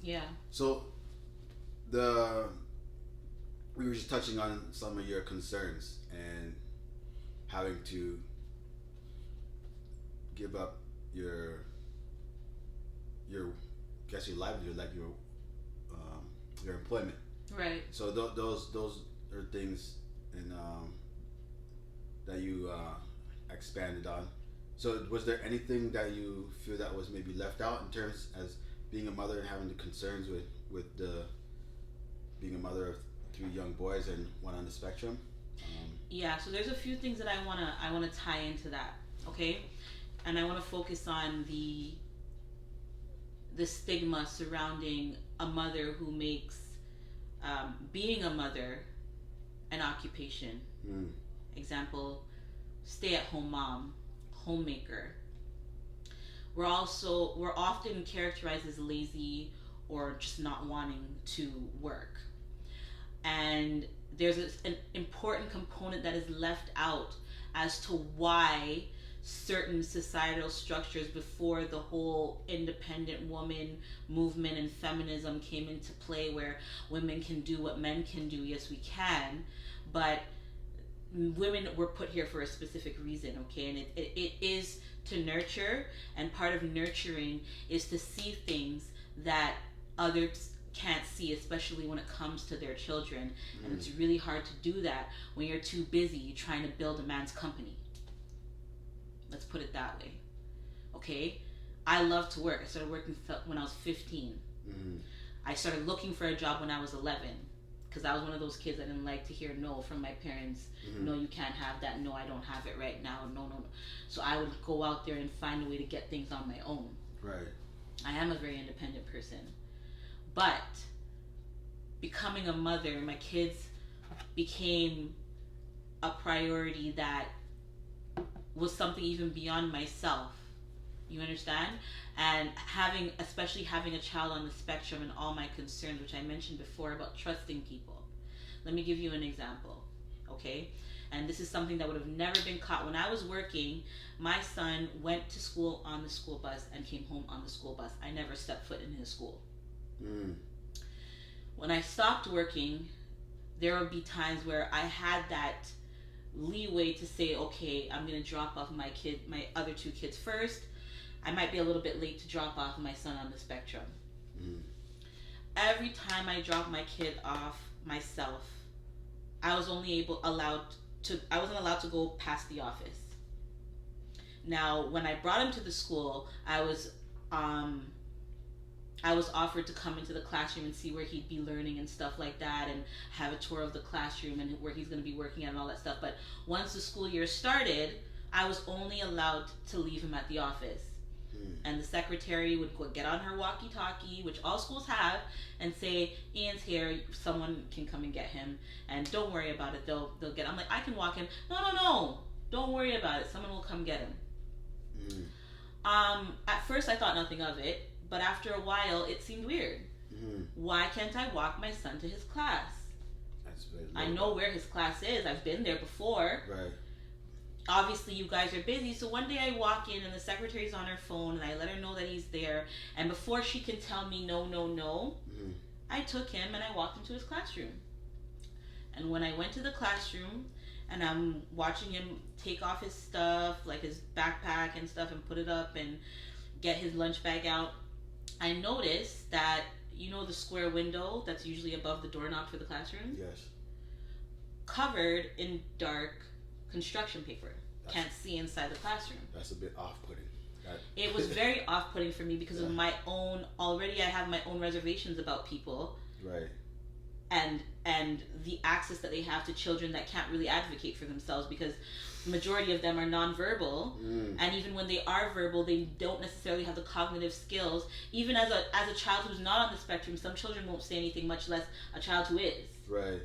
Yeah. So the we were just touching on some of your concerns and having to give up your your guess your livelihood, like your employment. Right. So those are things and that you expanded on. So was there anything that you feel that was maybe left out in terms as being a mother and having the concerns with the being a mother of three young boys and one on the spectrum? Yeah, so there's a few things that I wanna tie into that, okay? And I wanna focus on the stigma surrounding a mother who makes being a mother an occupation. Mm. Example, stay-at-home mom, homemaker. We're often characterized as lazy or just not wanting to work. And there's an important component that is left out as to why certain societal structures before the whole independent woman movement and feminism came into play, where women can do what men can do. Yes, we can, but women were put here for a specific reason, okay? And it is to nurture, and part of nurturing is to see things that others can't see, especially when it comes to their children. And it's really hard to do that when you're too busy trying to build a man's company. Let's put it that way, okay? I love to work. I started working when I was 15. Mm. I started looking for a job when I was 11, because I was one of those kids that didn't like to hear no from my parents. No, you can't have that. No, I don't have it right now. No, no, no. So I would go out there and find a way to get things on my own. Right. I am a very independent person. But becoming a mother, my kids became a priority that was something even beyond myself. You understand? And especially having a child on the spectrum and all my concerns, which I mentioned before about trusting people. Let me give you an example, okay? And this is something that would have never been caught. When I was working, my son went to school on the school bus and came home on the school bus. I never stepped foot in his school. Mm. When I stopped working, there would be times where I had that leeway to say, okay, I'm going to drop off my other two kids first. I might be a little bit late to drop off my son on the spectrum. Mm. Every time I dropped my kid off myself, I was only I wasn't allowed to go past the office. Now, when I brought him to the school, I was offered to come into the classroom and see where he'd be learning and stuff like that, and have a tour of the classroom and where he's going to be working at and all that stuff. But once the school year started, I was only allowed to leave him at the office. And the secretary would get on her walkie-talkie, which all schools have, and say, Ian's here, someone can come and get him, and don't worry about it, they'll get him. I'm like, I can walk him. No, don't worry about it, someone will come get him. At first I thought nothing of it, but after a while it seemed weird. Why can't I walk my son to his class? That's very I know where his class is, I've been there before. Right. Obviously you guys are busy. So one day I walk in and the secretary's on her phone, and I let her know that he's there, and before she can tell me no, I took him and I walked into his classroom. And when I went to the classroom and I'm watching him take off his stuff, like his backpack and stuff, and put it up and get his lunch bag out, I noticed that, the square window that's usually above the doorknob for the classroom? Yes. Covered in dark construction paper. Can't see inside the classroom. That's a bit off-putting. It was very off-putting for me because of my own. Already, I have my own reservations about people. Right. And the access that they have to children that can't really advocate for themselves, because the majority of them are nonverbal, and even when they are verbal, they don't necessarily have the cognitive skills. Even as a child who's not on the spectrum, some children won't say anything, much less a child who is. Right.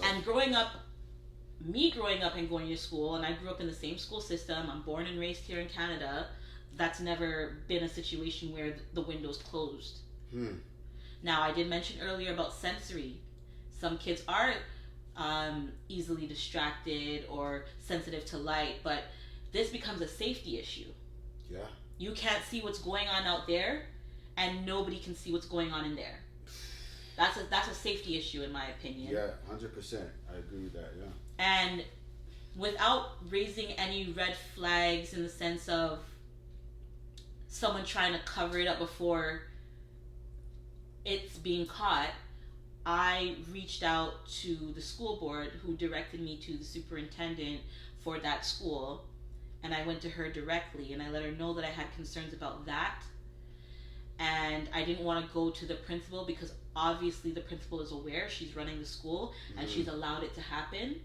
And growing up and going to school, and I grew up in the same school system. I'm born and raised here in Canada. That's never been a situation where the window's closed. Now, I did mention earlier about sensory. Some kids are easily distracted or sensitive to light, but this becomes a safety issue. Yeah. You can't see what's going on out there, and nobody can see what's going on in there. That's a safety issue in my opinion. Yeah, 100%. I agree with that. Yeah. And without raising any red flags in the sense of someone trying to cover it up before it's being caught, I reached out to the school board, who directed me to the superintendent for that school, and I went to her directly and I let her know that I had concerns about that, and I didn't want to go to the principal because obviously the principal is aware, she's running the school, and she's allowed it to happen.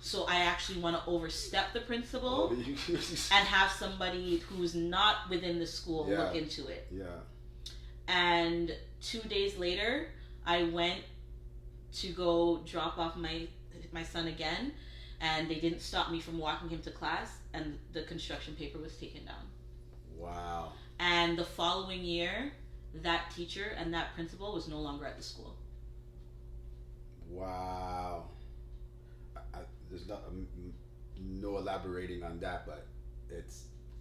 So I actually want to overstep the principal and have somebody who's not within the school look into it. Yeah. And 2 days later, I went to go drop off my son again, and they didn't stop me from walking him to class, and the construction paper was taken down. Wow. And the following year, that teacher and that principal was no longer at the school. Wow. There's no elaborating on that, but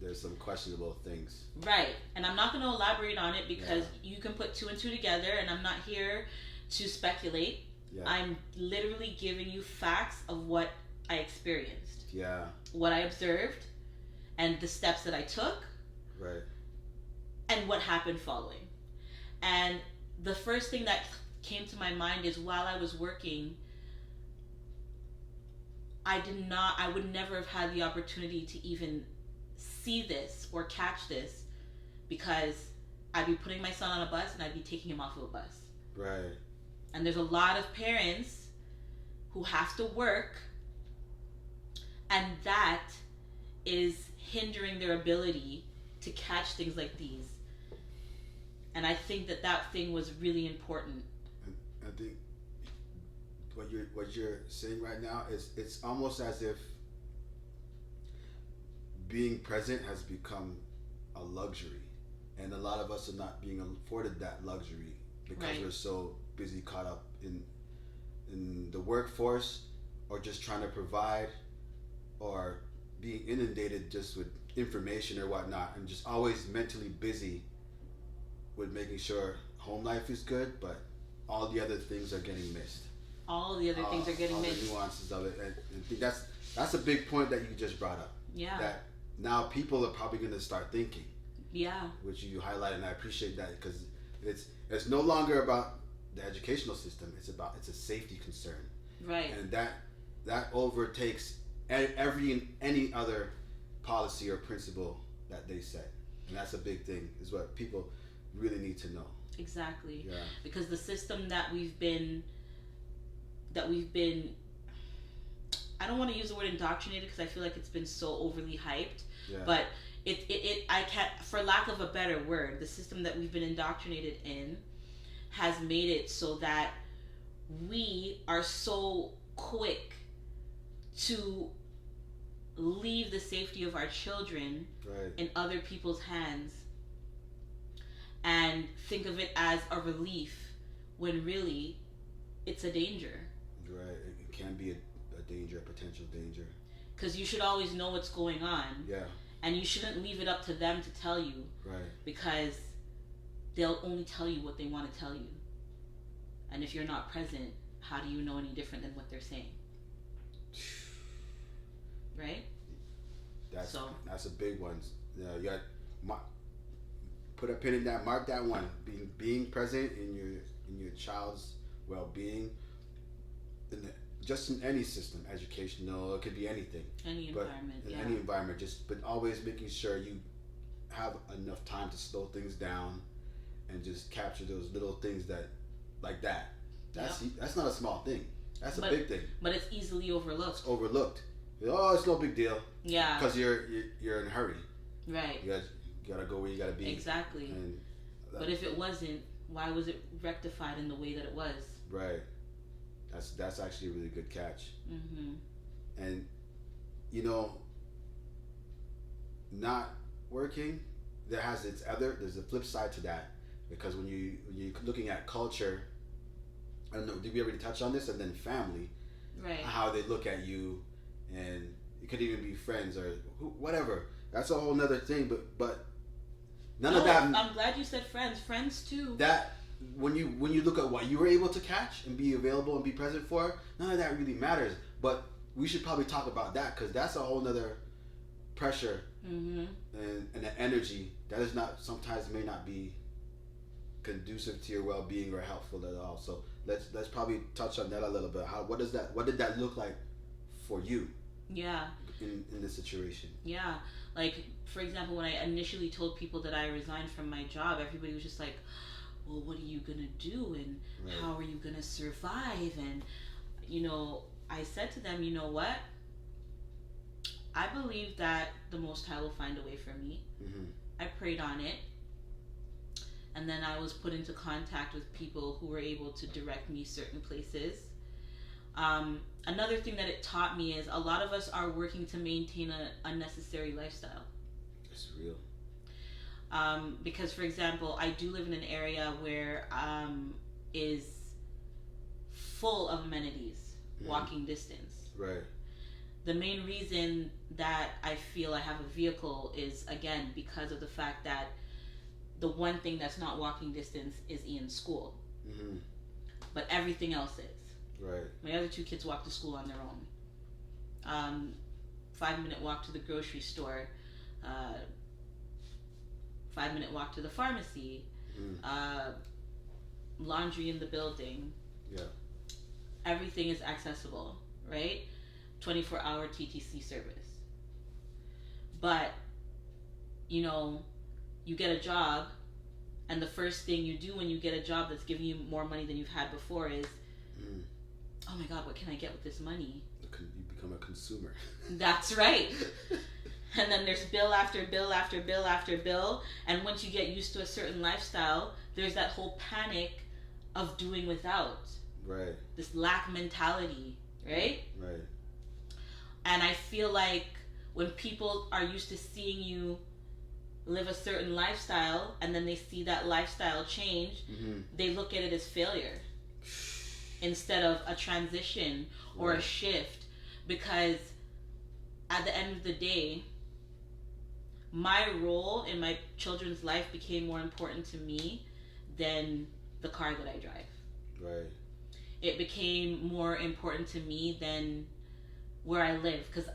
there's some questionable things. Right. And I'm not going to elaborate on it because you can put two and two together, and I'm not here to speculate. Yeah. I'm literally giving you facts of what I experienced. Yeah. What I observed and the steps that I took. Right. And what happened following. And the first thing that came to my mind is while I was working, I would never have had the opportunity to even see this or catch this because I'd be putting my son on a bus and I'd be taking him off of a bus. Right. And there's a lot of parents who have to work, and that is hindering their ability to catch things like these. And I think that thing was really important. I think what you're saying right now is it's almost as if being present has become a luxury, and a lot of us are not being afforded that luxury because we're so busy caught up in the workforce, or just trying to provide, or being inundated just with information or whatnot, and just always mentally busy with making sure home life is good, but all the other things are getting missed. All the other things are getting missed. The nuances of it, and I think that's a big point that you just brought up. Yeah. That now people are probably going to start thinking. Yeah. Which you highlighted, and I appreciate that, because it's no longer about the educational system. It's a safety concern. Right. And that overtakes any other policy or principle that they set, and that's a big thing. Is what people really need to know. Exactly. Yeah. Because the system that we've been I don't want to use the word indoctrinated because I feel like it's been so overly hyped. Yeah. But I can't, for lack of a better word, the system that we've been indoctrinated in has made it so that we are so quick to leave the safety of our children in other people's hands and think of it as a relief when really it's a danger. Right. It can be a danger, a potential danger. Because you should always know what's going on. Yeah. And you shouldn't leave it up to them to tell you. Right. Because they'll only tell you what they want to tell you. And if you're not present, how do you know any different than what they're saying? Right? That's a big one. You got put a pin in that. Mark that one. Being present in your child's well-being, just in any system, educational, it could be anything. Any environment. Any environment, but always making sure you have enough time to slow things down and just capture those little things like that. That's not a small thing. That's a big thing. But it's easily overlooked. It's overlooked. Oh, it's no big deal. Yeah. Because you're in a hurry. Right. You gotta go where you gotta be. Exactly. But if it wasn't, why was it rectified in the way that it was? Right. That's actually a really good catch. Mm-hmm. And not working, there's a flip side to that, because when you're looking at culture, I don't know, did we already touch on this? And then family, right? How they look at you, and it could even be friends or whatever. That's a whole nother thing. But None no, of that. I'm glad you said friends. Friends too. That when you look at what you were able to catch and be available and be present for, none of that really matters. But we should probably talk about that because that's a whole nother pressure and an energy that is not sometimes may not be conducive to your well-being or helpful at all. So let's probably touch on that a little bit. What did that look like for you? Yeah. In this situation. Yeah. Like, for example, when I initially told people that I resigned from my job, everybody was just like, well, what are you gonna do, and how are you gonna survive? And I said to them, you know what, I believe that the Most High will find a way for me. I prayed on it, and then I was put into contact with people who were able to direct me certain places. Another thing that it taught me is a lot of us are working to maintain an unnecessary lifestyle. It's real. Because, for example, I do live in an area where is full of amenities, walking distance. Right. The main reason that I feel I have a vehicle is, again, because of the fact that the one thing that's not walking distance is Ian's school. But everything else is. Right. My other two kids walk to school on their own. 5-minute walk to the grocery store. 5-minute walk to the pharmacy. Laundry in the building. Yeah. Everything is accessible, right? 24-hour TTC service. But, you get a job, and the first thing you do when you get a job that's giving you more money than you've had before is, oh my God, what can I get with this money? You become a consumer. That's right. And then there's bill after bill after bill after bill. And once you get used to a certain lifestyle, there's that whole panic of doing without. Right. This lack mentality, right? Right. And I feel like when people are used to seeing you live a certain lifestyle and then they see that lifestyle change, they look at it as failure instead of a transition or a shift. Because at the end of the day, my role in my children's life became more important to me than the car that I drive. Right. It became more important to me than where I live. Because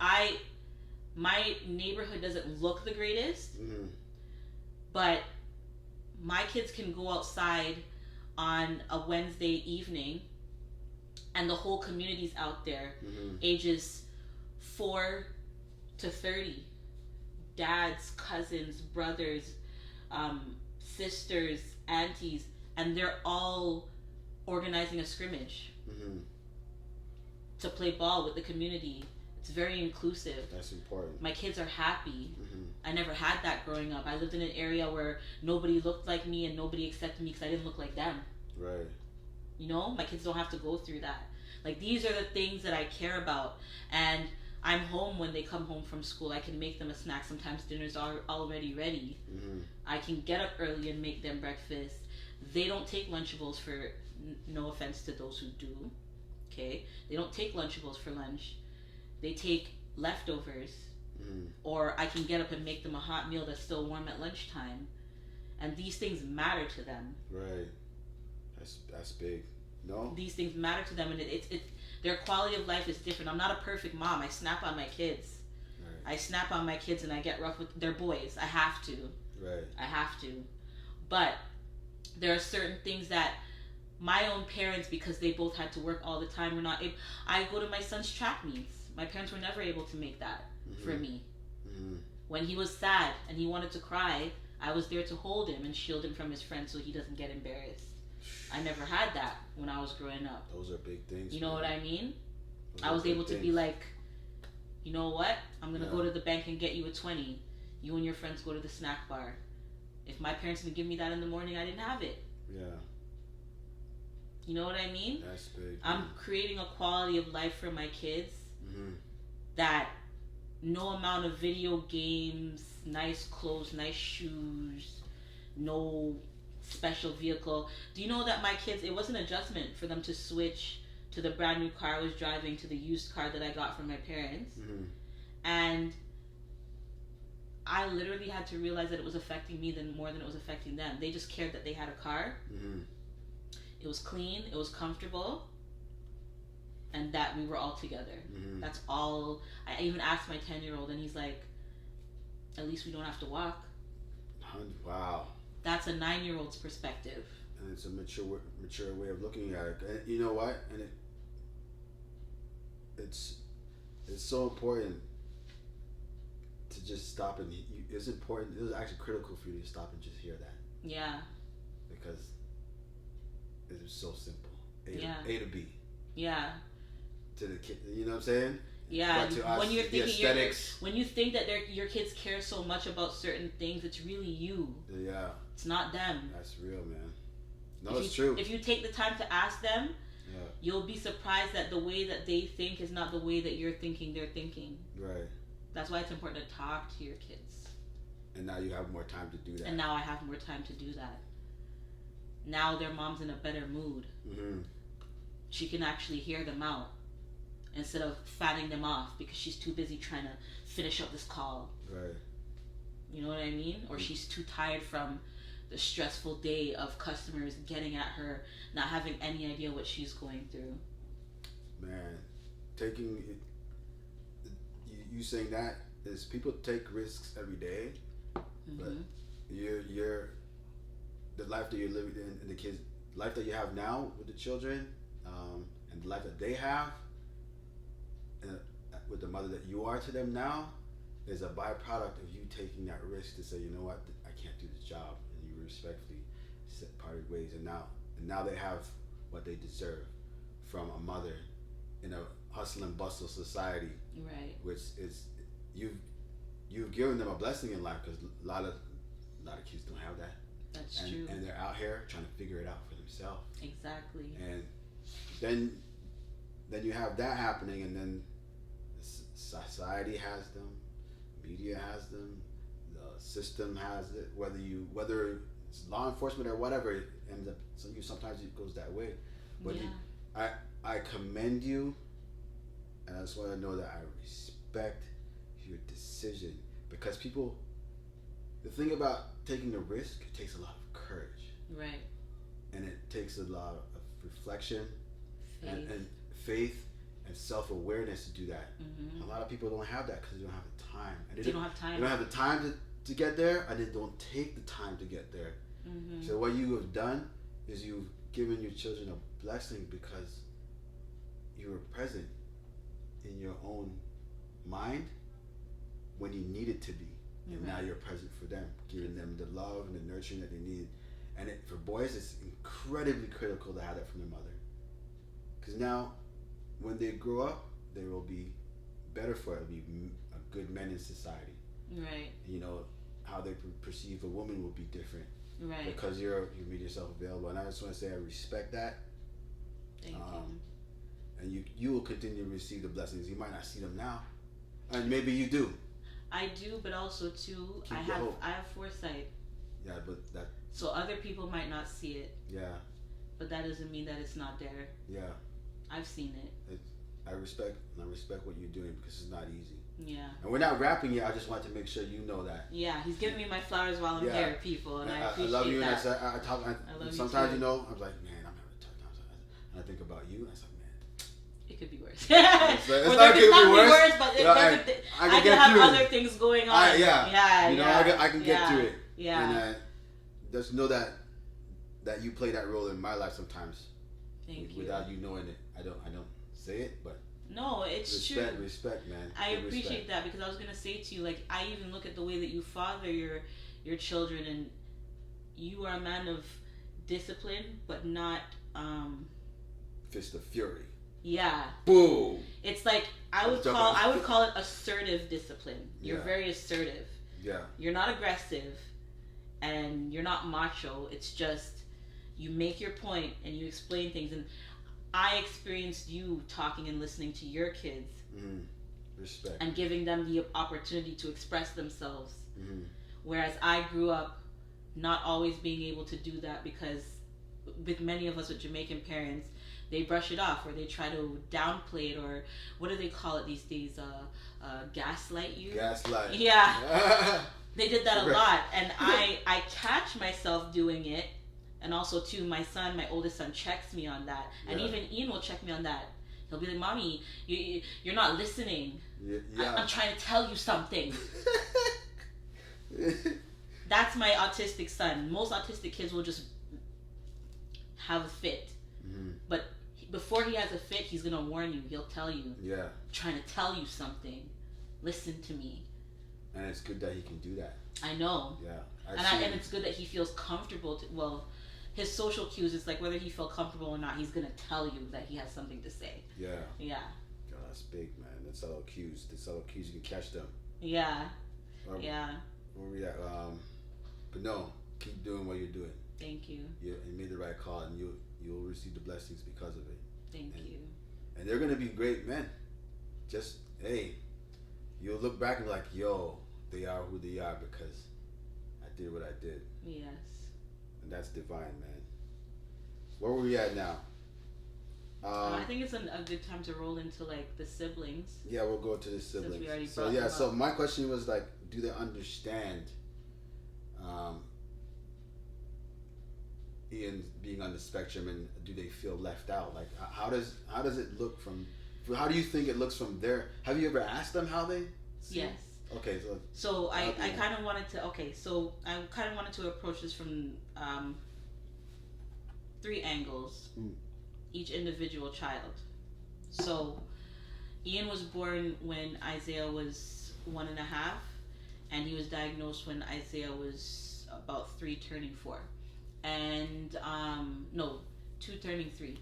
my neighborhood doesn't look the greatest, but my kids can go outside on a Wednesday evening and the whole community's out there, ages 4 to 30, dads, cousins, brothers, sisters, aunties, and they're all organizing a scrimmage to play ball with the community. It's very inclusive. That's important. My kids are happy. I never had that growing up. I lived in an area where nobody looked like me and nobody accepted me because I didn't look like them. Right. My kids don't have to go through that. Like, these are the things that I care about. And I'm home when they come home from school. I can make them a snack. Sometimes dinner's already ready. I can get up early and make them breakfast. They don't take Lunchables for, no offense to those who do, okay? They don't take Lunchables for lunch. They take leftovers. Or I can get up and make them a hot meal that's still warm at lunchtime. And these things matter to them. Right. That's big. No? These things matter to them, and it's their quality of life is different. I'm not a perfect mom. I snap on my kids. Right. I snap on my kids and I get rough with their boys. I have to. Right. I have to. But there are certain things that my own parents, because they both had to work all the time, were not able. I go to my son's track meets. My parents were never able to make that for me. When he was sad and he wanted to cry, I was there to hold him and shield him from his friends so he doesn't get embarrassed. I never had that when I was growing up. Those are big things. You know what I mean? I was able to be like, you know what? I'm going to go to the bank and get you a 20. You and your friends go to the snack bar. If my parents didn't give me that in the morning, I didn't have it. Yeah. You know what I mean? That's big. I'm creating a quality of life for my kids that no amount of video games, nice clothes, nice shoes, no special vehicle. Do you know that my kids, it was an adjustment for them to switch to the brand new car I was driving to the used car that I got from my parents. And I literally had to realize that it was affecting me more than it was affecting them. They just cared that they had a car. Mm-hmm. It was clean. It was comfortable. And that we were all together. Mm-hmm. That's all. I even asked my 10-year-old, and he's like, at least we don't have to walk. Wow. That's a 9-year-old's perspective. And it's a mature way of looking at it. And you know what? And it's so important to just stop and it's important. It was actually critical for you to stop and just hear that. Yeah. Because it was so simple. A to B. Yeah. To the kid, you know what I'm saying? Yeah. But to us, when you're thinking aesthetics, when you think that your kids care so much about certain things, it's really you. Yeah. It's not them. That's real, man. No, it's true. If you take the time to ask them, yeah, you'll be surprised that the way that they think is not the way that you're thinking they're thinking. Right. That's why it's important to talk to your kids. And now you have more time to do that. And now I have more time to do that. Now their mom's in a better mood. Mm-hmm. She can actually hear them out instead of fanning them off because she's too busy trying to finish up this call. Right. You know what I mean? Or she's too tired from the stressful day of customers getting at her, not having any idea what she's going through. Man, taking it, you saying that is people take risks every day, but you're the life that you're living in, and the kids, life that you have now with the children, and the life that they have, with the mother that you are to them now, is a byproduct of you taking that risk to say, you know what, I can't do this job, and you respectfully parted ways, and now they have what they deserve from a mother in a hustle and bustle society, right? Which is you've given them a blessing in life, because a lot of kids don't have that. That's true. And they're out here trying to figure it out for themselves. Exactly. And then you have that happening, and then society has them, media has them, the system has it. Whether it's law enforcement or whatever, it ends up. Sometimes it goes that way. But yeah. I commend you, and I just want to know that I respect your decision, because people. The thing about taking a risk, it takes a lot of courage. Right. And it takes a lot of reflection, faith. And faith and self-awareness to do that. Mm-hmm. A lot of people don't have that because they don't have the time. And they don't have time. They don't have the time to get there, and they don't take the time to get there. Mm-hmm. So what you have done is you've given your children a blessing because you were present in your own mind when you needed to be. And now you're present for them, giving them the love and the nurturing that they need. And for boys, it's incredibly critical to have that from their mother. Because now, when they grow up, they will be better for it, be a good men in society. Right. You know, how they perceive a woman will be different. Right. Because you made yourself available. And I just want to say I respect that. Thank you. And you will continue to receive the blessings. You might not see them now. And maybe you do. I do, but also too, I have foresight. Yeah, but that. So other people might not see it. Yeah. But that doesn't mean that it's not there. Yeah. I've seen it. I respect what you're doing, because it's not easy. Yeah. And we're not wrapping yet. I just want to make sure you know that. Yeah, he's giving me my flowers while I'm here, people, and I appreciate that. I love you, and I talk. Sometimes, you you know, I'm like, man, I'm having a tough time. And I think about you, and I was like, man, it could be worse. It's not could be worse, but I can have other things going on. I can get through it. Yeah. And just know that you play that role in my life sometimes. Thank you. Without you knowing it, I don't say it, but. No, it's true. Respect, man. I appreciate that, because I was gonna say to you, like, I even look at the way that you father your children, and you are a man of discipline, but not fist of fury. Yeah. Boom. It's like I would call it assertive discipline. You're very assertive. Yeah. You're not aggressive, and you're not macho. It's just you make your point and you explain things. And I experienced you talking and listening to your kids. Mm-hmm. Respect. And giving them the opportunity to express themselves. Mm-hmm. Whereas I grew up not always being able to do that, because with many of us with Jamaican parents, they brush it off, or they try to downplay it, or what do they call it these days? Gaslight you? Gaslight. Yeah. They did that a lot, and I catch myself doing it, and also too, my oldest son, checks me on that, and even Ian will check me on that. He'll be like, "Mommy, you're not listening. Yeah. I'm trying to tell you something." That's my autistic son. Most autistic kids will just have a fit, but before he has a fit, he's gonna warn you. He'll tell you, "Yeah, I'm trying to tell you something. Listen to me." And it's good that he can do that. I know. Yeah. And it's good that he feels comfortable. His social cues, it's like whether he feels comfortable or not, he's going to tell you that he has something to say. Yeah. Yeah. God, that's big, man. The subtle cues, you can catch them. Yeah. Yeah. Where we at? But no, keep doing what you're doing. Thank you. You made the right call, and you'll receive the blessings because of it. Thank you. And they're going to be great men. Just, hey, you'll look back and be like, yo, they are who they are because I did what I did. Yes. And that's divine, man. Where were we at now? I think it's a good time to roll into like the siblings. Yeah, we'll go to the siblings. Since we already so yeah, so my question was like, do they understand Ian being on the spectrum, and do they feel left out? Like, how does it look from? How do you think it looks from there? Have you ever asked them how they see? Yes. Okay, so I kind of wanted to approach this from 3 angles, each individual child. So Ian was born when Isaiah was 1.5, and he was diagnosed when Isaiah was about 3 turning 4, and 2 turning 3,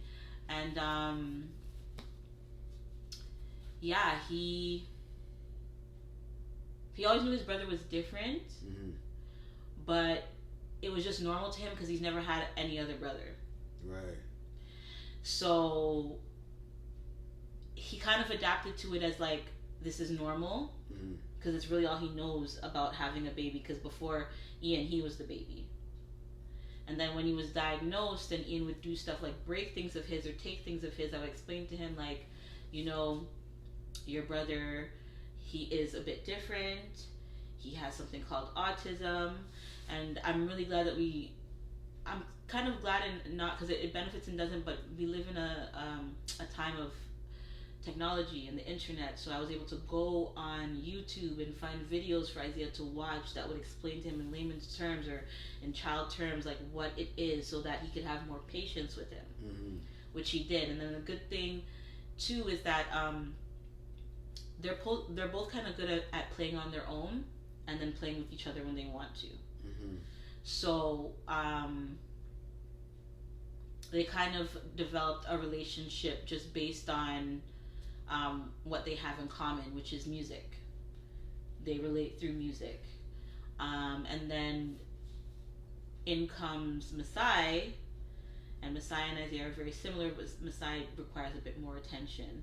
and yeah, he always knew his brother was different, but it was just normal to him because he's never had any other brother. Right. So he kind of adapted to it as like, this is normal, because it's really all he knows about having a baby, because before Ian, he was the baby. And then when he was diagnosed and Ian would do stuff like break things of his or take things of his, I would explain to him like, your brother, he is a bit different. He has something called autism. And I'm really glad that I'm kind of glad, and not because it benefits and doesn't, but we live in a time of technology and the internet. So I was able to go on YouTube and find videos for Isaiah to watch that would explain to him in layman's terms or in child terms, like what it is, so that he could have more patience with him, which he did. And then the good thing too is that they're both kind of good at playing on their own and then playing with each other when they want to. So they kind of developed a relationship just based on what they have in common, which is music. They relate through music. And then in comes Masai, and Masai and Isaiah are very similar, but Masai requires a bit more attention.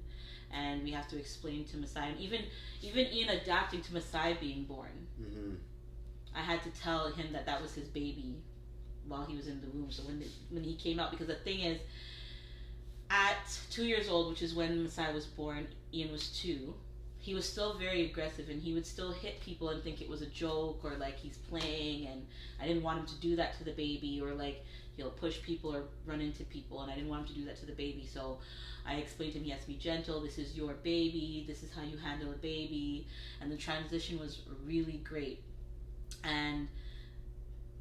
And we have to explain to Masai, and even Ian adapting to Masai being born. I had to tell him that was his baby while he was in the womb. So when he came out, because the thing is, at 2 years old, which is when Masai was born, Ian was 2. He was still very aggressive, and he would still hit people and think it was a joke, or like he's playing, and I didn't want him to do that to the baby, or like he'll push people or run into people, and I didn't want him to do that to the baby. So I explained to him he has to be gentle. This is your baby. This is how you handle a baby. And the transition was really great. And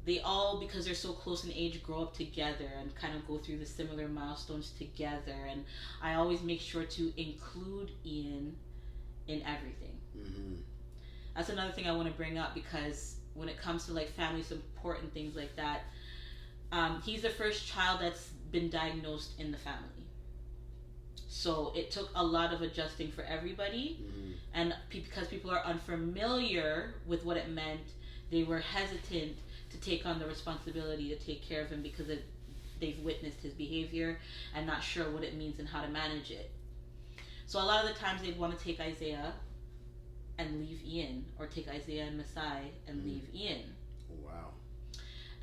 they all, because they're so close in age, grow up together and kind of go through the similar milestones together. And I always make sure to include Ian in everything. That's another thing I want to bring up, because when it comes to like family support and things like that, he's the first child that's been diagnosed in the family. So it took a lot of adjusting for everybody. And because people are unfamiliar with what it meant, they were hesitant to take on the responsibility to take care of him, because they've witnessed his behavior and not sure what it means and how to manage it. So a lot of the times they'd want to take Isaiah and leave Ian, or take Isaiah and Masai and leave Ian. Wow.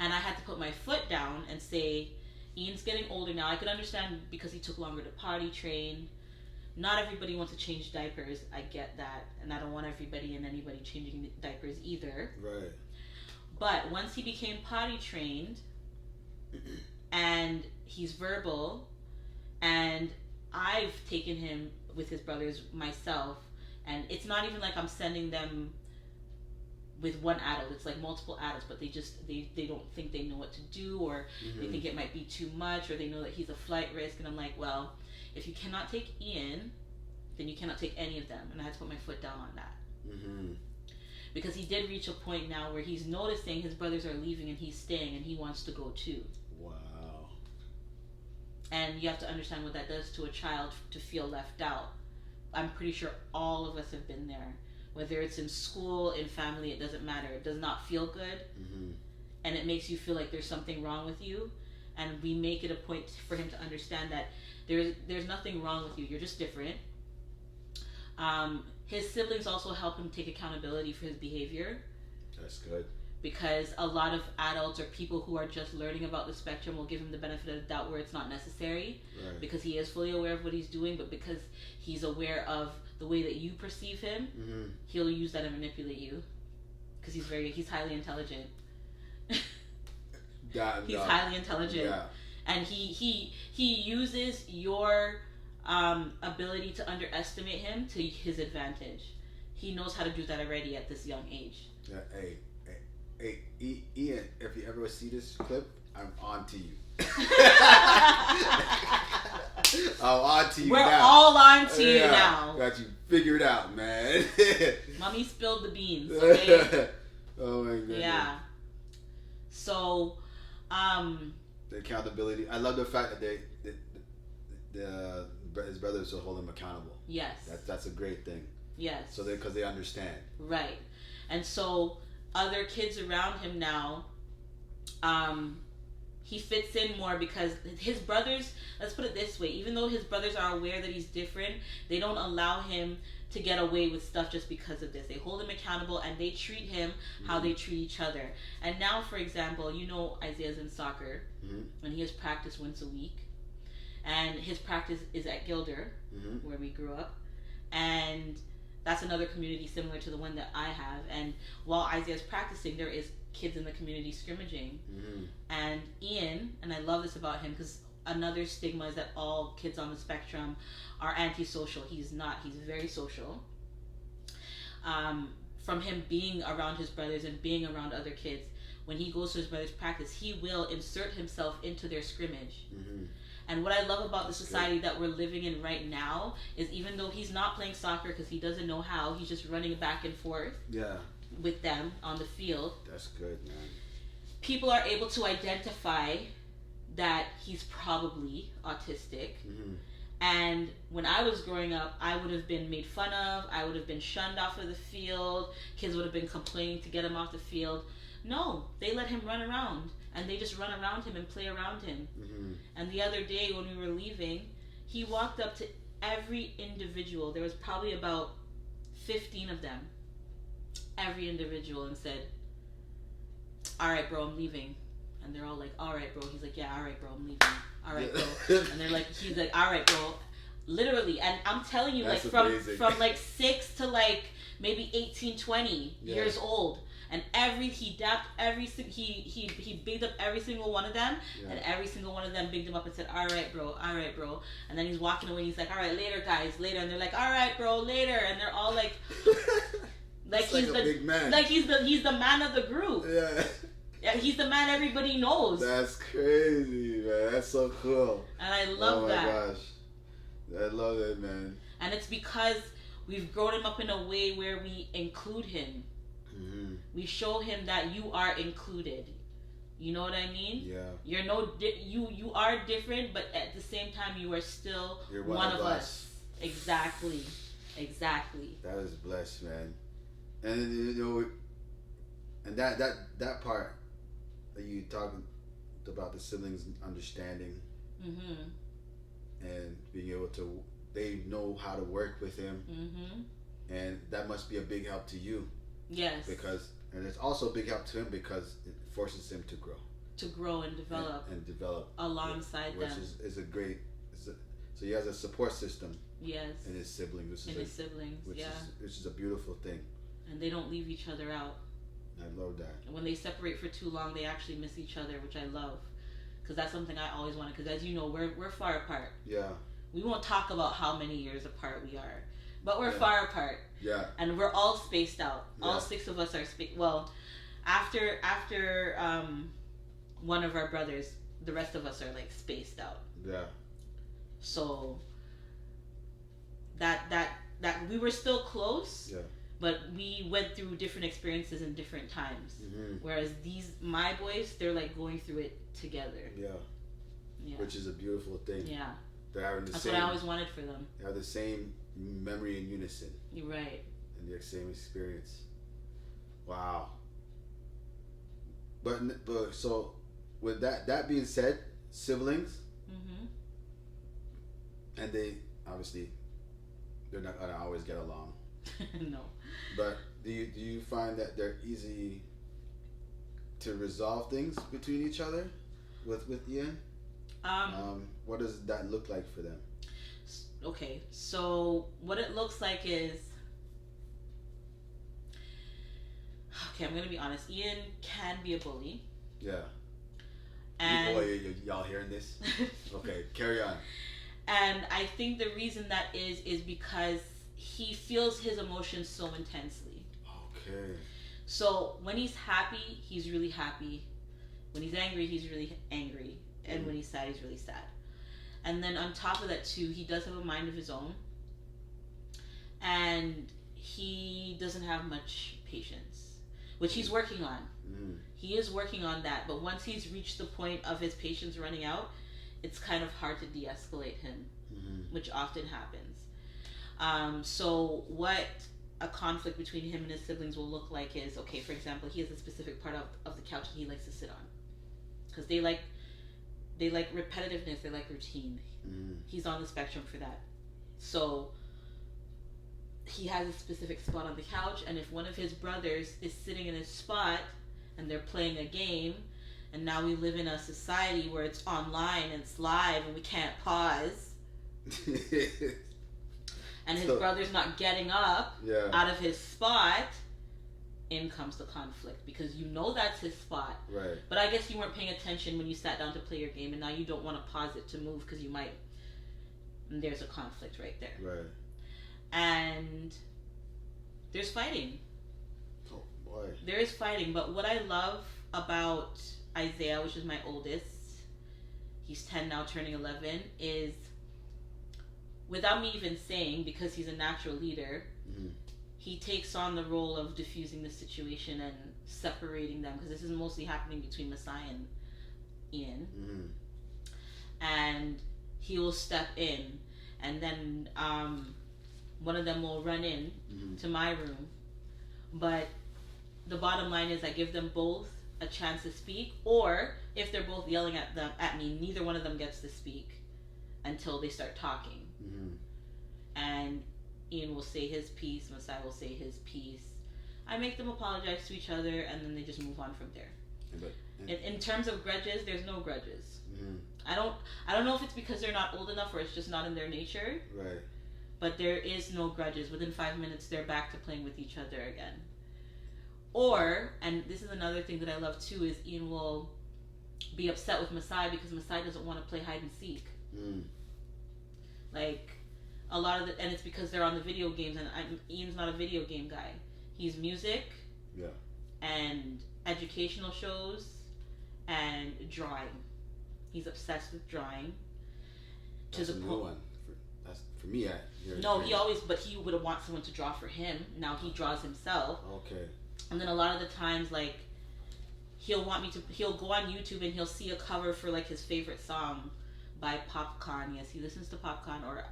And I had to put my foot down and say, Ian's getting older now. I could understand because he took longer to potty train, Not everybody wants to change diapers. I get that, and I don't want everybody and anybody changing diapers either. Right. But once he became potty trained and he's verbal, and I've taken him with his brothers myself, and it's not even like I'm sending them with one adult. It's like multiple adults, but they don't think they know what to do, or they think it might be too much, or they know that he's a flight risk. And I'm like, well, if you cannot take Ian, then you cannot take any of them. And I had to put my foot down on that. Because he did reach a point now where he's noticing his brothers are leaving and he's staying, and he wants to go too. Wow. And you have to understand what that does to a child to feel left out. I'm pretty sure all of us have been there. Whether it's in school, in family, it doesn't matter. It does not feel good. And it makes you feel like there's something wrong with you. And we make it a point for him to understand that there's nothing wrong with you. You're just different. His siblings also help him take accountability for his behavior. That's good. Because a lot of adults or people who are just learning about the spectrum will give him the benefit of the doubt where it's not necessary. Right. Because he is fully aware of what he's doing, but because he's aware of the way that you perceive him, he'll use that and manipulate you. Because he's highly intelligent. He's highly intelligent. Yeah. And he uses your ability to underestimate him to his advantage. He knows how to do that already at this young age. Yeah, hey, Ian, if you ever see this clip, I'm on to you. I'm on to you We're now. all on to you now. Got you figured out, man. Mommy spilled the beans, okay? Oh my goodness. Yeah. So, the accountability. I love the fact that his brothers will hold him accountable. Yes. That's a great thing. Yes. So because they understand. Right. And so other kids around him now, he fits in more because his brothers, let's put it this way, even though his brothers are aware that he's different, they don't allow him to get away with stuff just because of this. They hold him accountable and they treat him how they treat each other. And now, for example, Isaiah's in soccer and he has practice once a week. And his practice is at Gilder, where we grew up. And that's another community similar to the one that I have. And while Isaiah's practicing, there is kids in the community scrimmaging. And Ian, and I love this about him because another stigma is that all kids on the spectrum are antisocial. He's not. He's very social. From him being around his brothers and being around other kids, when he goes to his brother's practice, he will insert himself into their scrimmage. And what I love about the society that we're living in right now is even though he's not playing soccer because he doesn't know how, he's just running back and forth with them on the field. That's good, man. People are able to identify that he's probably autistic. And when I was growing up, I would have been made fun of. I would have been shunned off of the field. Kids would have been complaining to get him off the field. No, they let him run around. And they just run around him and play around him. And the other day when we were leaving, he walked up to every individual. There was probably about 15 of them. Every individual, and said, "All right, bro, I'm leaving." And they're all like, "All right, bro." He's like, "Yeah, all right, bro, I'm leaving. All right, bro." And they're like, he's like, "All right, bro." Literally. And I'm telling you, That's like amazing. from like 6 to like maybe 18, 20 years old. And he bigged up every single one of them, and every single one of them bigged him up and said, "All right, bro, all right, bro." And then he's walking away and he's like, "All right, later, guys, later." And they're like, "All right, bro, later." And they're all like, he's like a big man. Like he's the man of the group. Yeah, he's the man everybody knows. That's crazy, man. That's so cool. And I love that. Oh my gosh, I love it, man. And it's because we've grown him up in a way where we include him. We show him that you are included. You know what I mean? Yeah. You're you are different, but at the same time, you are still You're one of us. Exactly. That is blessed, man. And and that part that you talking about the siblings understanding and being able to, they know how to work with him, and that must be a big help to you. Yes. And it's also a big help to him because it forces him to grow and develop and develop alongside which them, is a great. So he has a support system. Yes. in his siblings. In his siblings, which yeah. Which is a beautiful thing. And they don't leave each other out. I love that. And when they separate for too long, they actually miss each other, which I love. Because that's something I always wanted. Because as you know, we're far apart. Yeah. We won't talk about how many years apart we are. But we're far apart. Yeah. And we're all spaced out. Yeah. All 6 of us are spaced. Well, after one of our brothers, the rest of us are like spaced out. Yeah. So that we were still close. Yeah. But we went through different experiences in different times. Mm-hmm. Whereas my boys, they're like going through it together. Yeah. Yeah. Which is a beautiful thing. Yeah. They're having That's what I always wanted for them. They have the same memory in unison. You're right. And the same experience. Wow. But so with that being said, siblings, Mm-hmm. and they obviously they're not gonna always get along. No. But do you find that they're easy to resolve things between each other with Ian? What does that look like for them? Okay, so what it looks like is, okay, I'm gonna be honest. Ian can be a bully. Yeah. And y'all hearing this? Okay, carry on. And I think the reason that is because he feels his emotions so intensely. Okay. So when he's happy, he's really happy. When he's angry, he's really angry. And when he's sad, he's really sad. And then on top of that too, he does have a mind of his own. And he doesn't have much patience, which he's working on. Mm. He is working on that. But once he's reached the point of his patience running out, it's kind of hard to de-escalate him, which often happens. So what a conflict between him and his siblings will look like is, okay, for example, he has a specific part of the couch that he likes to sit on. Because they like repetitiveness, they like routine. He's on the spectrum for that. So he has a specific spot on the couch, and if one of his brothers is sitting in his spot and they're playing a game, and now we live in a society where it's online and it's live and we can't pause, and his brother's not getting up out of his spot, in comes the conflict, because you know that's his spot. Right. But I guess you weren't paying attention when you sat down to play your game, and now you don't want to pause it to move because you might. And there's a conflict right there. Right. And there's fighting. Oh boy. There is fighting, but what I love about Isaiah, which is my oldest, he's 10 now, turning 11, is, without me even saying, because he's a natural leader, he takes on the role of diffusing the situation and separating them, because this is mostly happening between Messiah and Ian. And he will step in, and then one of them will run in to my room. But the bottom line is I give them both a chance to speak, or if they're both yelling at me, neither one of them gets to speak until they start talking. And Ian will say his piece, Messiah will say his piece. I make them apologize to each other, and then they just move on from there. In terms of grudges, there's no grudges. I don't know if it's because they're not old enough or it's just not in their nature. Right. But there is no grudges. Within 5 minutes, they're back to playing with each other again. Or, and this is another thing that I love too, is Ian will be upset with Messiah because Messiah doesn't want to play hide and seek. Like, a lot of and it's because they're on the video games, and Ian's not a video game guy. He's music, and educational shows, and drawing. He's obsessed with drawing. That's a new one. For me, no, he always, but he would want someone to draw for him. Now he draws himself. Okay. And then a lot of the times, like, he'll go on YouTube and he'll see a cover for like his favorite song by Popcorn. Yes, he listens to Popcorn or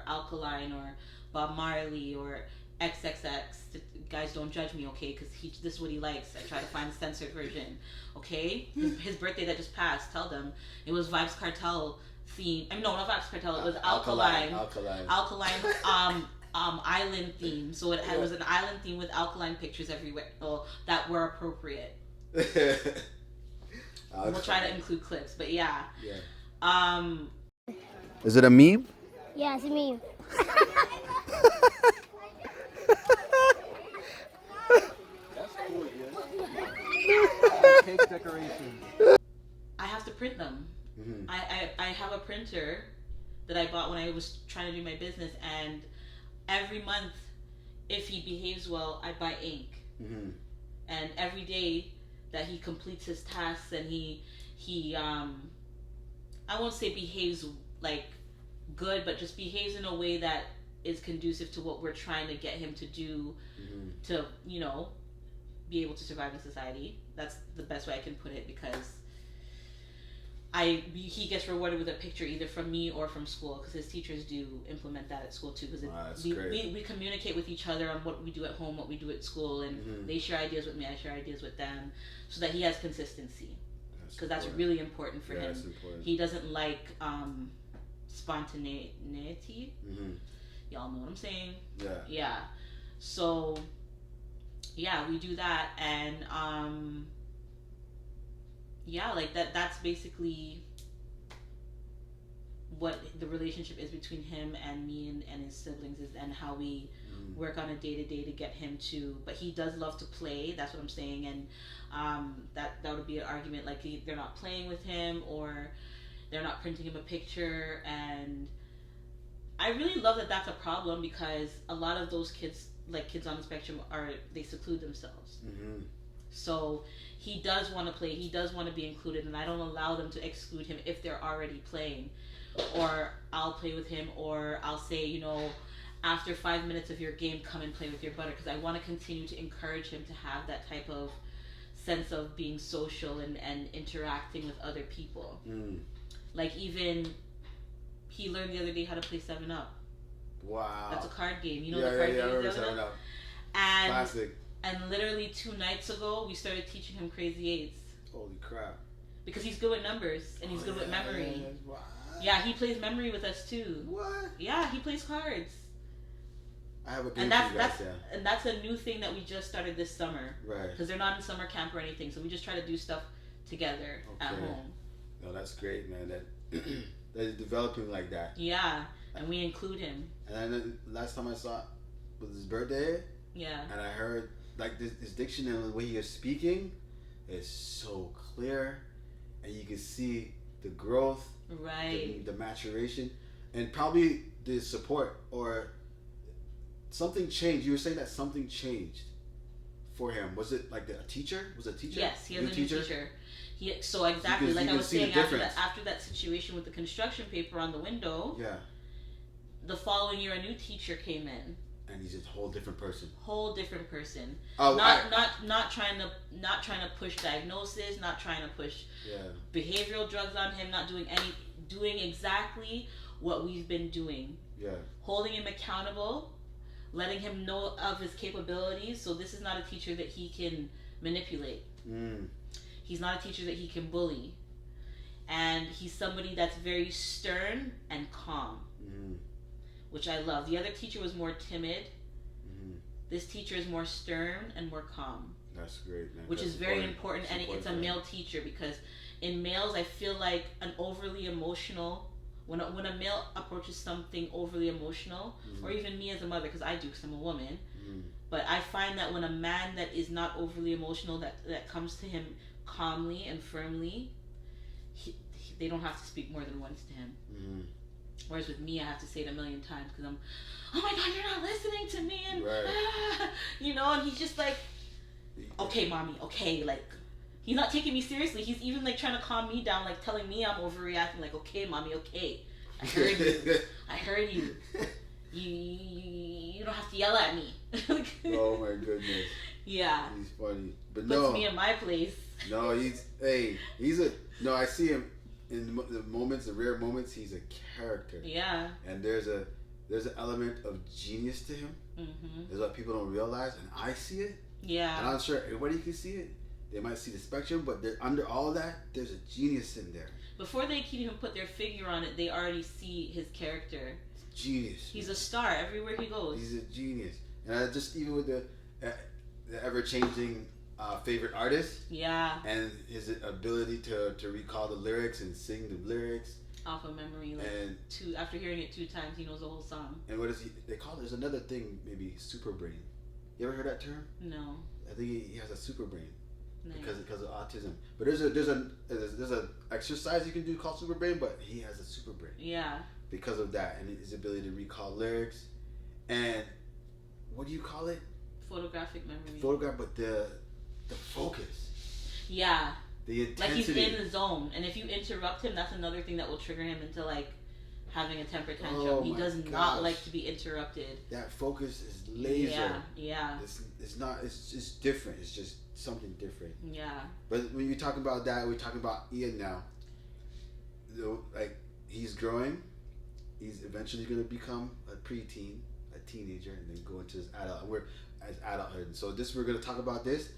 Alkaline or Bob Marley or XXX. Guys, don't judge me, okay? Because this is what he likes. I try to find the censored version, okay? His birthday that just passed. Tell them it was Vibes Cartel theme. I mean, no, not Vibes Cartel. It was Alkaline. Island theme. So it was an island theme with alkaline pictures everywhere that were appropriate. We'll try to include clips, but yeah. Is it a meme? Yeah, it's a meme. That's cool, yeah. Like cake decorations. I have to print them. Mm-hmm. I have a printer that I bought when I was trying to do my business, and every month, if he behaves well, I buy ink. Mm-hmm. And every day that he completes his tasks and he I won't say behaves like good, but just behaves in a way that is conducive to what we're trying to get him to do, Mm-hmm. to, you know, be able to survive in society. That's the best way I can put it, because he gets rewarded with a picture either from me or from school, because his teachers do implement that at school too, because we communicate with each other on what we do at home, what we do at school, and Mm-hmm. they share ideas with me, I share ideas with them, so that he has consistency, because that's really important for him. Important. He doesn't like spontaneity. Mm-hmm. Y'all know what I'm saying. Yeah. So yeah, we do that, and yeah, like that's basically what the relationship is between him and me and his siblings is, and how we work on a day-to-day to get him to, but he does love to play, that's what I'm saying, and that would be an argument, like they're not playing with him, or they're not printing him a picture, and I really love that that's a problem, because a lot of those kids, like kids on the spectrum, they seclude themselves. Mm-hmm. So he does want to play, he does want to be included, and I don't allow them to exclude him if they're already playing. Or I'll play with him, or I'll say, you know, after 5 minutes of your game, come and play with your brother, because I want to continue to encourage him to have that type of sense of being social and interacting with other people. Like, even he learned the other day how to play 7-Up. Wow. That's a card game. You know the card game? 7-Up. And classic. And literally 2 nights ago, we started teaching him crazy eights. Holy crap. Because he's good with numbers, and he's good with memory. Yeah, he plays memory with us too. What? Yeah, he plays cards. I have a game And for you guys, and that's a new thing that we just started this summer. Right. Because they're not in summer camp or anything, so we just try to do stuff together at home. No, that's great, man. That is developing like that. Yeah, and we include him. And then last time I saw it was his birthday. Yeah. And I heard like his diction and the way he is speaking is so clear, and you can see the growth, right, the maturation, and probably the support, or something changed. You were saying that something changed for him. Was it like a teacher? Was it a teacher? Yes, he has a new teacher. So exactly, like I was saying, after that situation with the construction paper on the window, yeah, the following year a new teacher came in. And he's a whole different person. Whole different person. Oh, not trying to push diagnosis, not trying to push behavioral drugs on him, not doing exactly what we've been doing. Yeah. Holding him accountable, letting him know of his capabilities. So this is not a teacher that he can manipulate. He's not a teacher that he can bully. And he's somebody that's very stern and calm. Which I love. The other teacher was more timid. This teacher is more stern and more calm. That's great, man. Which is very important, and it's a male teacher, because in males, I feel like an overly emotional, when a male approaches something overly emotional, or even me as a mother, because I do, because I'm a woman, but I find that when a man that is not overly emotional, that comes to him calmly and firmly, they don't have to speak more than once to him. Whereas with me, I have to say it a million times, because I'm, oh my God, you're not listening to me, and you know, and he's just like, okay, mommy, okay, like, he's not taking me seriously. He's even like trying to calm me down, like telling me I'm overreacting, like, okay, mommy, okay, I heard you, I heard you. You don't have to yell at me. Oh my goodness. Yeah. He's funny, but puts me in my place. No, I see him. In the moments, the rare moments, he's a character. Yeah. And there's an element of genius to him. There's what people don't realize, and I see it. Yeah. And I'm sure everybody can see it. They might see the spectrum, but under all that, there's a genius in there. Before they can even put their figure on it, they already see his character. Genius. He's a star everywhere he goes. He's a genius. And just even with the ever-changing favorite artist, yeah, and his ability to recall the lyrics and sing the lyrics, off of memory, like And after hearing it 2 times, he knows the whole song. and what is he? They call there's another thing, maybe super brain. You ever heard that term? No. I think he has a super brain Nice. because of autism. But there's a exercise you can do called super brain, but he has a super brain. Yeah. Because of that and his ability to recall lyrics, and what do you call it? Photographic memory. But the focus. Yeah. The intensity. Like he's in the zone, and if you interrupt him, that's another thing that will trigger him into like having a temper tantrum. Oh He my does gosh. not like to be interrupted. That focus is laser. Yeah, yeah. It's not. It's just different. It's just something different. Yeah. But when you talk about that, we're talking about Ian now. Like he's growing. He's eventually going to become a preteen, a teenager, and then go into his adulthood. So we're going to talk about this,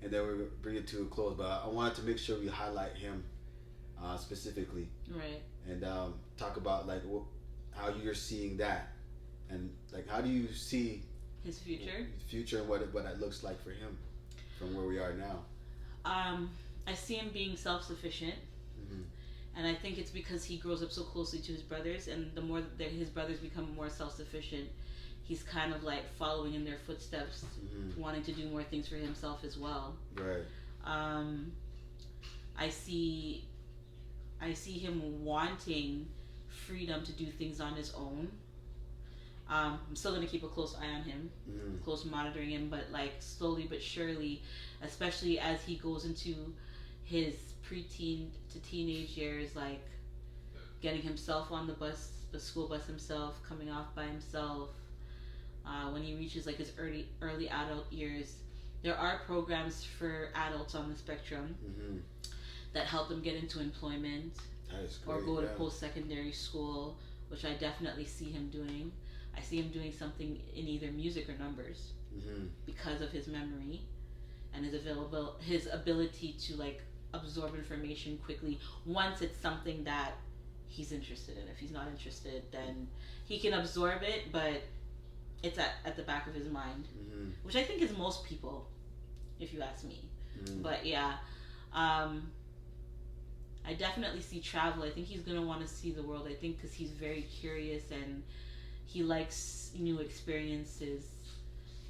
and then we're going to bring it to a close. But I wanted to make sure we highlight him specifically, Right. and talk about like how you're seeing that, and like how do you see his future? And what it looks like for him from where we are now. I see him being self-sufficient. Mm-hmm. And I think it's because he grows up so closely to his brothers, and the more that his brothers become more self-sufficient, he's kind of like following in their footsteps, wanting to do more things for himself as well. Right. I see him wanting freedom to do things on his own. I'm still gonna keep a close eye on him, close monitoring him, but like slowly but surely, especially as he goes into his preteen to teenage years, like getting himself on the school bus himself, coming off by himself. When he reaches like his early adult years, there are programs for adults on the spectrum that help them get into employment or go to post-secondary school, which I definitely see him doing. I see him doing something in either music or numbers because of his memory and his ability to like absorb information quickly once it's something that he's interested in. If he's not interested, then he can absorb it, but it's at the back of his mind, which I think is most people, if you ask me. But yeah, I definitely see travel. I think he's gonna want to see the world. I think because he's very curious and he likes new experiences.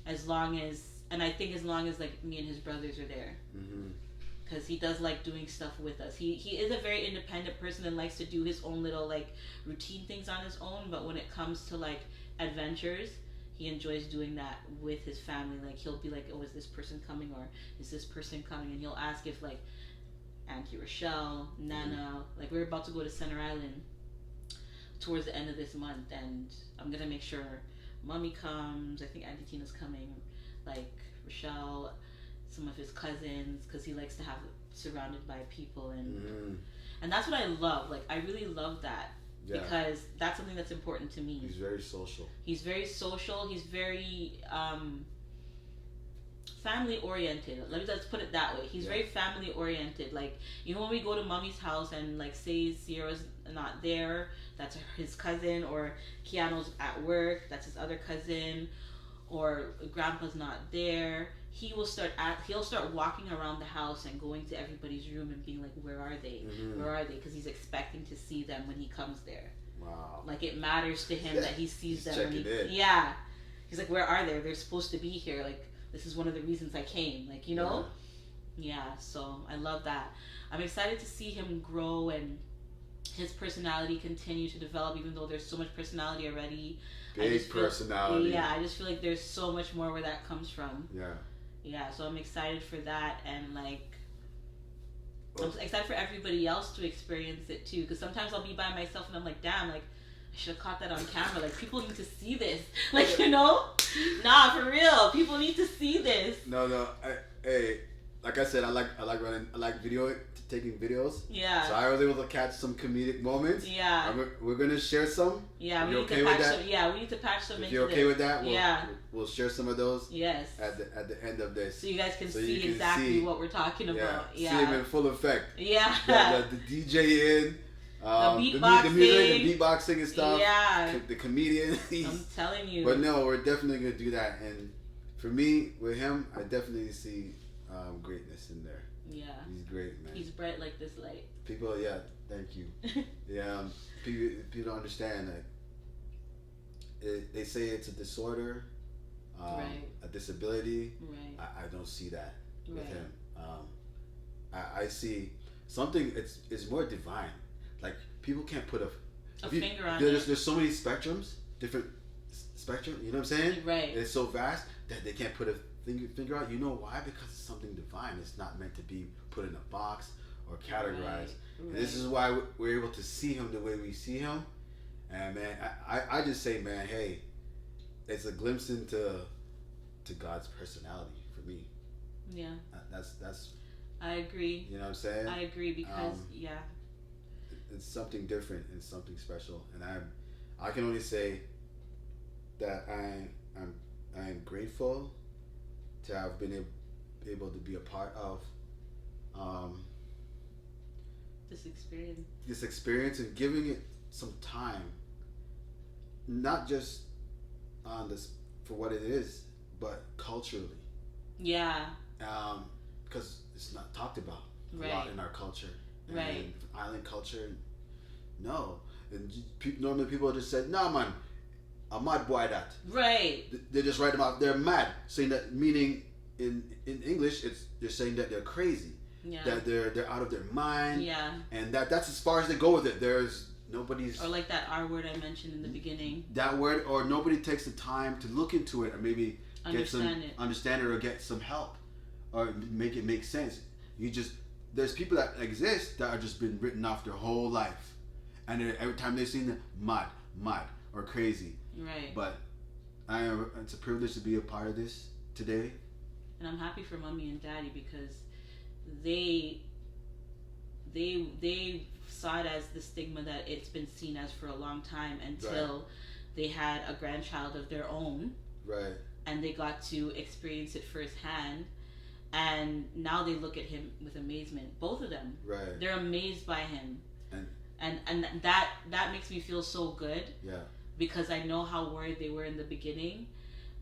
As long as like me and his brothers are there. Because he does like doing stuff with us. He is a very independent person and likes to do his own little like routine things on his own, but when it comes to like adventures, he enjoys doing that with his family. Like he'll be like, oh, is this person coming, or is this person coming? And he'll ask if like Auntie Rochelle, Nana, like we're about to go to Center Island towards the end of this month, and I'm gonna make sure Mommy comes. I think Auntie Tina's coming, like Rochelle, some of his cousins, because he likes to have surrounded by people, and that's what I love. Like I really love that because that's something that's important to me. He's very social. He's very family oriented. Let's put it that way. He's very family oriented. Like even when we go to Mommy's house and like say Sierra's not there, that's his cousin, or Keanu's at work, that's his other cousin, or Grandpa's not there, he'll start walking around the house and going to everybody's room and being like, where are they? Where are they? Because he's expecting to see them when he comes there. Wow. Like it matters to him that he sees them. Checking in. Yeah. He's like, where are they? They're supposed to be here. Like this is one of the reasons I came. Like, you know? Yeah, so I love that. I'm excited to see him grow and his personality continue to develop, even though there's so much personality already. Big personality. Yeah, I just feel like there's so much more where that comes from. Yeah. Yeah, so I'm excited for that, and like I'm excited for everybody else to experience it too. Because sometimes I'll be by myself and I'm like, damn, like I should have caught that on camera. Like people need to see this. Like, you know, nah, for real, people need to see this. No, hey, like I said, I like taking videos. Yeah. So I was able to catch some comedic moments. Yeah. We're gonna share some. Yeah, we need to patch some. If you're okay with that, we'll share some of those. Yes. At the end of this. So you guys can see exactly what we're talking about. Yeah. See him in full effect. Yeah. The DJ in. The beatboxing. The music, the beatboxing and stuff. Yeah. The comedian. I'm telling you. But no, we're definitely gonna do that. And for me, with him, I definitely see greatness in there. Yeah. He's great, man. He's bright like this light. People, yeah, thank you. Yeah, people don't understand that they say it's a disorder, Right. a disability. Right. I don't see that with Right. him. I see something. It's more divine. Like people can't put A finger on there's so many spectrums, different spectrum. You know what I'm saying? Right. It's so vast that they can't put a finger out. You know why? Because it's something divine. It's not meant to be put in a box or categorized. Right. And this is why we're able to see him the way we see him. And man, I just say, man, hey, it's a glimpse into God's personality for me. Yeah. That's I agree. you know what I'm saying? I agree because yeah. It's something different and something special, and I can only say that I am grateful to have been able to be a part of This experience. this experience and giving it some time, not just on this for what it is, but culturally, Yeah. because it's not talked about Right. a lot in our culture, and Right. island culture. No, and normally people just say, "No, man, a mad boy that." Right. They just write them out. They're mad, saying that meaning in English, they're saying that they're crazy, Yeah. that they're out of their mind, Yeah. and that's as far as they go with it. There's nobody's Or like that R word I mentioned in the beginning. that word, or nobody takes the time to look into it, or maybe understand it, or get some help, or make it make sense. There's people that exist that are just been written off their whole life, and every time they've seen it, mad, or crazy. Right. But it's a privilege to be a part of this today. And I'm happy for mommy and daddy because they saw it as the stigma that it's been seen as for a long time until they had a grandchild of their own. Right. And they got to experience it firsthand. And now they look at him with amazement. Both of them. Right. They're amazed by him. And that makes me feel so good. Yeah. Because I know how worried they were in the beginning.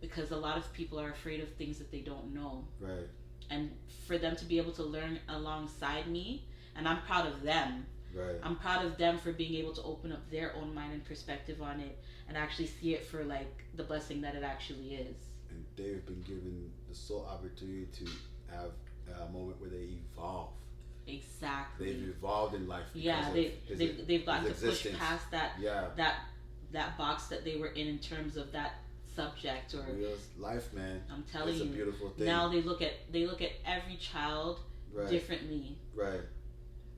Because a lot of people are afraid of things that they don't know. Right. And for them to be able to learn alongside me, and I'm proud of them. Right. I'm proud of them for being able to open up their own mind and perspective on it and actually see it for like the blessing that it actually is. And they've been given the sole opportunity to have a moment where they evolve. Exactly. They've evolved in life. Yeah, they've gotten to existence. push past that Yeah. that box that they were in terms of that subject or real life, man. I'm telling it's you, a beautiful thing. now they look at every child Right. differently. Right.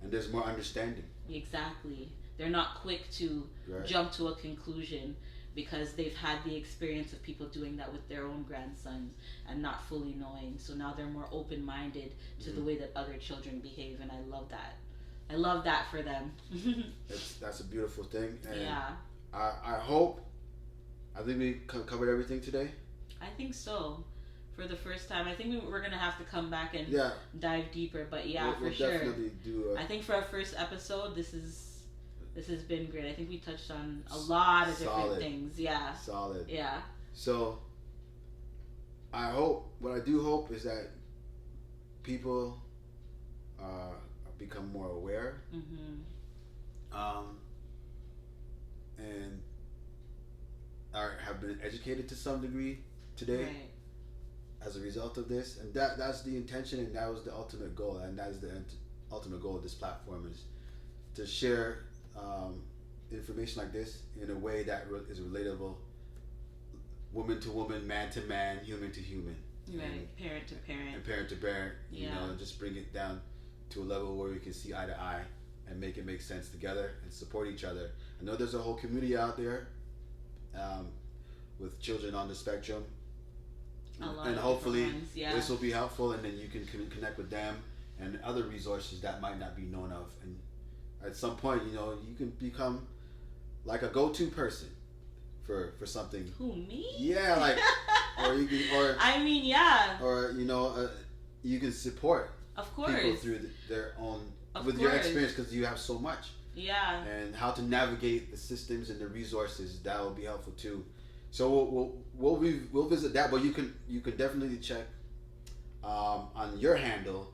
And there's more understanding. Exactly. They're not quick to Right. jump to a conclusion because they've had the experience of people doing that with their own grandsons and not fully knowing. So now they're more open-minded to the way that other children behave, and I love that. I love that for them. That's a beautiful thing. And yeah. I think we covered everything today. I think so. For the first time, I think we're gonna have to come back and dive deeper. But yeah, we'll for sure. Definitely do. I think for our first episode, this has been great. I think we touched on a lot of different things. Yeah. Solid. Yeah. So what I do hope is that people become more aware. Mm-hmm. And have been educated to some degree today. Right. As a result of this, and that's the intention, and that was the ultimate goal, and that is the ultimate goal of this platform, is to share information like this in a way that is relatable, woman to woman, man to man, human to human, Right, parent to parent, and parent to parent. Yeah. You know, and just bring it down to a level where we can see eye to eye and make it make sense together and support each other. I know there's a whole community out there with children on the spectrum. And hopefully this will be helpful, and then you can connect with them and other resources that might not be known of. And at some point, you know, you can become like a go-to person for something. Who, me? Yeah, like, or you can, or I mean, yeah. Or you can support of course people through their own with your experience, because you have so much. Yeah. And how to navigate the systems and the resources, that will be helpful too. So we'll visit that, but you can definitely check on your handle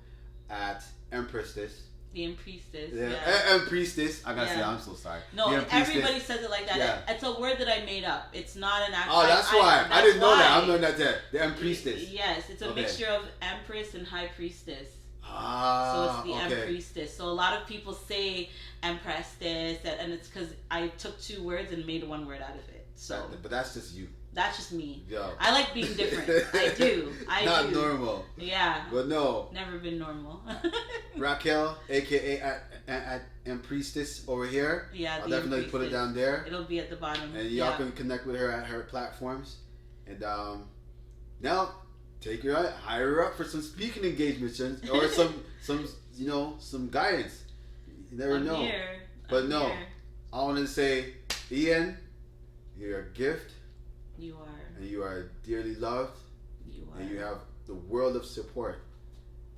at Empressess. The Empressess. Yeah, Yeah. Empressess. I gotta say, I'm so sorry. No, everybody says it like that. Yeah. It's a word that I made up. It's not an actual. Oh, that's why. I didn't know that. I'm learning that there. The Empressess. Yes, it's a mixture of Empress and High Priestess. Ah, so it's the Empressess. So a lot of people say Empressess, and it's because I took two words and made one word out of it. So, but that's just you. That's just me. Yo. I like being different. I do. Not normal. Yeah. But no. Never been normal. Raquel, aka at Empressess over here. Yeah. I'll definitely put it down there. It'll be at the bottom. And y'all can connect with her at her platforms. And now take her out, hire her up for some speaking engagements or some guidance. You never know. But no, I want to say, Ian, you're a gift. You are. And you are dearly loved. You are. And you have the world of support.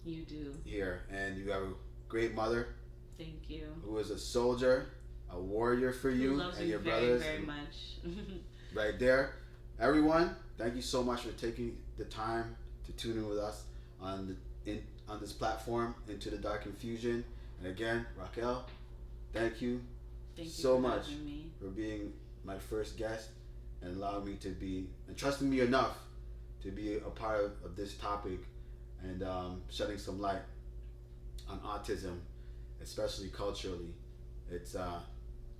You do. Here. And you have a great mother. Thank you. Who is a soldier, a warrior for you and your brothers. Very much. Right there. Everyone, thank you so much for taking the time to tune in with us on this platform, Into the Dark Infusion. And again, Raquel, thank you so much for being my first guest and allowing me to be, and trusting me enough to be a part of this topic and shedding some light on autism, especially culturally. It's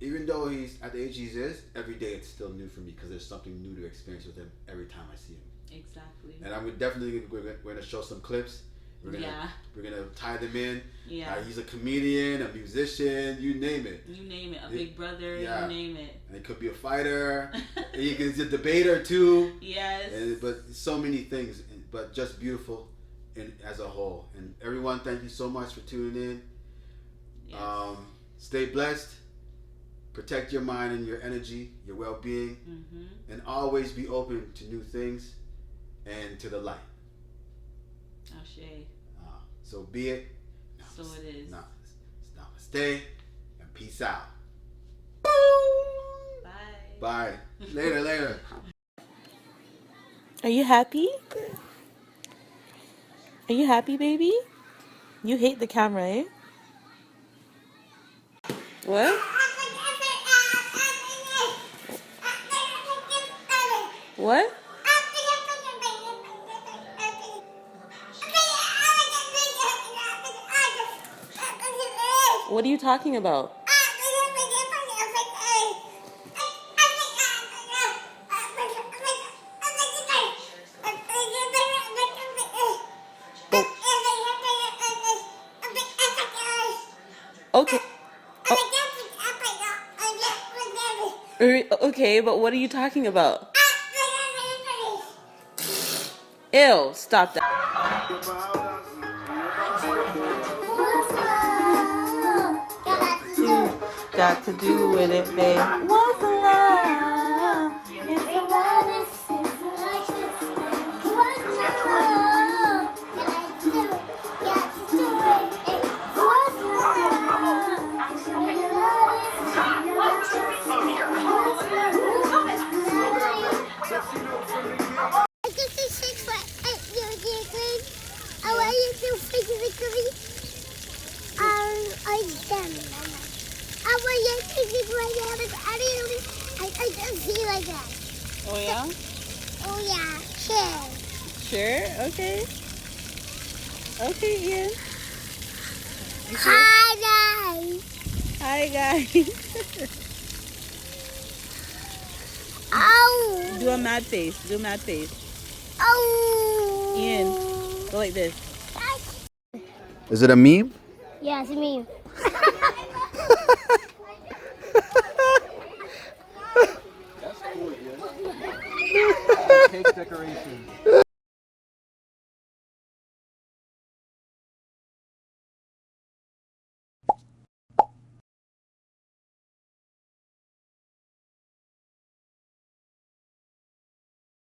even though he's at the age he is, every day it's still new for me because there's something new to experience with him every time I see him. Exactly. And I'm definitely we're going to show some clips. We're gonna tie them in. Yeah. He's a comedian, a musician, you name it. You name it. A big brother. Yeah. You name it. And he could be a fighter. He's a debater too. Yes. But so many things, but just beautiful, as a whole. And everyone, thank you so much for tuning in. Yes. Stay blessed. Protect your mind and your energy, your well-being, and always be open to new things and to the light. Ashe. So be it. So it is. Namaste and peace out. Bye. Bye. Later. Are you happy? Are you happy, baby? You hate the camera, eh? What? What? What are you talking about? Okay. Okay, but what are you talking about? Ew, stop that. You got to do with it, babe. What's love? It's a love. I don't feel like that. Oh yeah? Oh yeah, sure. Sure? Okay. Okay, Ian. Hi guys. Hi guys. Oh. Do a mad face. Do a mad face. Oh. Ian, go like this. Is it a meme? Yeah, it's a meme. That's cool, yeah. Cake decoration.